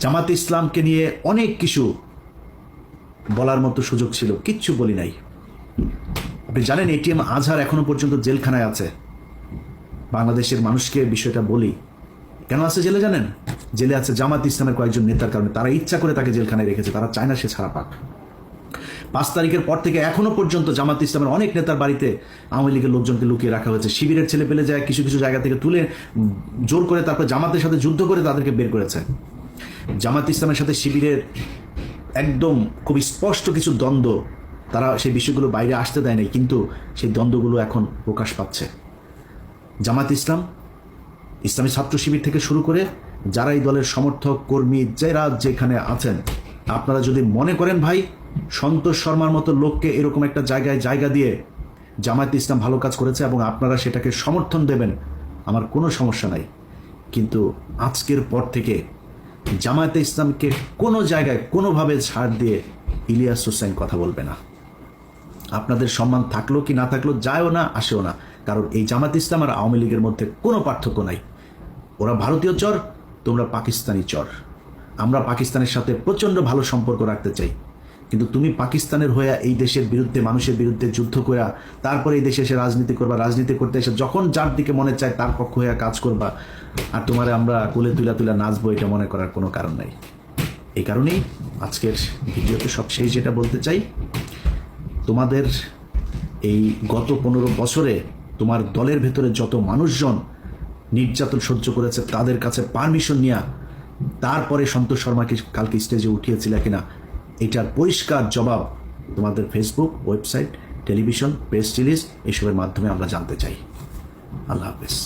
জামাতে ইসলামকে নিয়ে অনেক কিছু বলার মতো সুযোগ ছিল, কিচ্ছু বলি নাই। আপনি জানেন এটিএম আজহার এখনো পর্যন্ত জেলখানায় আছে। বাংলাদেশের মানুষকে বিষয়টা বলি, কেন আছে জেলে জানেন? জেলে আছে জামাত ইসলামের কয়েকজন নেতার কারণে। তারা ইচ্ছা করে তাকে জেলখানায় রেখেছে, তারা চায় না সে ছাড়া পাক। 5 তারিখের পর থেকে এখনো পর্যন্ত জামাত ইসলামের অনেক নেতার বাড়িতে আওয়ামী লীগের লোকজনকে লুকিয়ে রাখা হয়েছে। শিবিরের ছেলে পেলে যায় কিছু কিছু জায়গা থেকে তুলে জোর করে তারপর জামাতের সাথে যুদ্ধ করে তাদেরকে বের করেছে। জামাত ইসলামের সাথে শিবিরের একদম খুব স্পষ্ট কিছু দ্বন্দ্ব, তারা সেই বিষয়গুলো বাইরে আসতে দেয় নাই, কিন্তু সেই দ্বন্দ্বগুলো এখন প্রকাশ পাচ্ছে। জামাত ইসলাম, ইসলামী ছাত্র শিবির থেকে শুরু করে যারা এই দলের সমর্থক কর্মী যারা যেখানে আছেন, আপনারা যদি মনে করেন ভাই সন্তোষ শর্মার মতো লোককে এরকম একটা জায়গায় জায়গা দিয়ে জামাত ইসলাম ভালো কাজ করেছে এবং আপনারা সেটাকে সমর্থন দেবেন, আমার কোনো সমস্যা নাই। কিন্তু আজকের পর থেকে জামায়াতে ইসলামকে কোনো জায়গায় কোনোভাবে ছাড় দিয়ে ইলিয়াস হোসেন কথা বলবে না। আপনাদের সম্মান থাকলো কি না থাকলো যায়ও না আসেও না, কারণ এই জামাত ইসলাম আর আওয়ামী লীগের মধ্যে কোনো পার্থক্য নাই। ওরা ভারতীয় চর, তোমরা পাকিস্তানি চর। আমরা পাকিস্তানের সাথে প্রচণ্ড ভালো সম্পর্ক রাখতে চাই, কিন্তু তুমি পাকিস্তানের হয়ে এই দেশের বিরুদ্ধে, মানুষের বিরুদ্ধে যুদ্ধ করা, তারপরে এই দেশে এসে রাজনীতি করবা, রাজনীতি করতে এসে যখন যার দিকে মনে চায় তার পক্ষ হয়ে কাজ করবা, আর তোমারে আমরা কোলে তুলা তুলা নাচবো, এটা মনে করার কোনো কারণ নাই। এই কারণেই আজকের ভিডিওতে সবশেষ যেটা বলতে চাই, তোমাদের এই গত 15 বছরে তোমার দলের ভেতরে যত মানুষজন নির্যাতন সহ্য করেছে তাদের কাছে পারমিশন নিয়ে তারপরে সন্তোষ শর্মাকে কালকে স্টেজে উঠিয়েছিল কিনা, এটার পরিষ্কার জবাব তোমাদের Facebook, website, television, press release এসবের মাধ্যমে আমরা জানতে চাই। আল্লাহ হাফেজ।